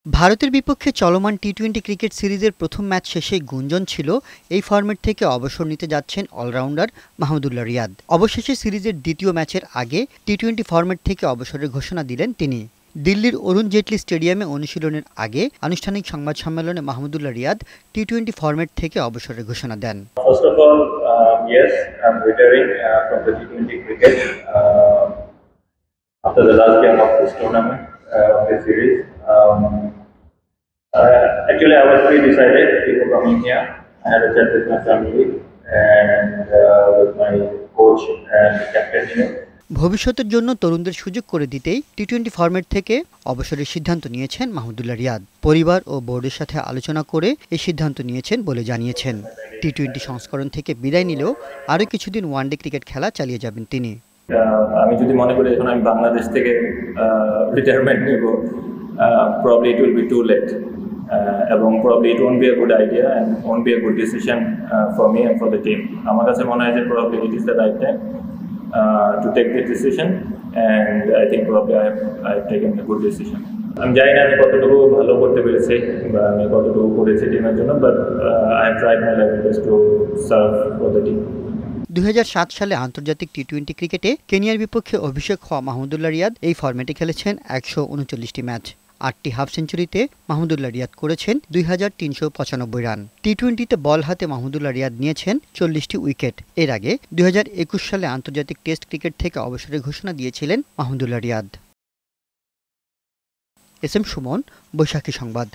ভারতের বিপক্ষে চলমান টি-টোয়েন্টি ক্রিকেট সিরিজের প্রথম ম্যাচ শেষেই গুঞ্জন ছিল এই ফরম্যাট থেকে অবসর নিতে যাচ্ছেন অলরাউন্ডার মাহমুদুল্লাহ রিয়াদ। অবশেষে সিরিজের দ্বিতীয় ম্যাচের আগে টি-টোয়েন্টি ফরম্যাট থেকে অবসরের ঘোষণা দিলেন তিনি। দিল্লির অরুণ জেটলি স্টেডিয়ামে অনুশীলনের আগে আনুষ্ঠানিক সংবাদ সম্মেলনে মাহমুদুল্লাহ রিয়াদ টি-টোয়েন্টি ফরম্যাট থেকে অবসরের ঘোষণা দেন। First of all, yes, I'm retiring from the T20 cricket after the last game of this tournament, of this series. Actually, I was pre-decided before coming here. I had a chat with my family and with my coach and captain. ভবিষ্যতের জন্য তরুণদের সুযোগ করে দিতেই T twenty format থেকে অবসরের সিদ্ধান্ত নিয়েছেন মাহমুদুল্লাহ রিয়াদ। পরিবার ও বোর্ডের সাথে আলোচনা করে এই সিদ্ধান্ত নিয়েছেন বলে জানিয়েছেন। টি-টোয়েন্টি সংস্করণ থেকে বিদায় নিলেও আরও কিছুদিন ওয়ানডে ক্রিকেট খেলা চালিয়ে যাবেন তিনি। আমি যদি মনে করি এখন আমি বাংলাদেশ থেকে রিটায়ারমেন্ট নেব, probably it will be too late. এবং probably it won't be a good idea and won't be a good decision for me and for the team. আমার কাছে মনে হয় যে probably it is the right time to take this decision and I think probably I have taken a good decision. আমি জানি না আমি কতটুকু ভালো করতে পেরেছি বা আমি কতটুকু করেছি টিমের জন্য, but I have tried my level best to serve for the team. 2007 সালে আন্তর্জাতিক টি-টোয়েন্টি ক্রিকেটে কেনিয়ার বিপক্ষে অভিষেক হওয়া মাহমুদুল্লাহ রিয়াদ এই ফরম্যাটে খেলেছেন 139টি ম্যাচ। 8টি হাফ সেঞ্চুরিতে মাহমুদুল্লাহ রিয়াদ করেছেন 2395 রান। টি-টোয়েন্টিতে বল হাতে মাহমুদুল্লাহ রিয়াদ নিয়েছেন 40টি উইকেট। এর আগে 2021 সালে আন্তর্জাতিক টেস্ট ক্রিকেট থেকে অবসরের ঘোষণা দিয়েছিলেন মাহমুদুল্লাহ রিয়াদ। এস এম সুমন, বৈশাখী সংবাদ।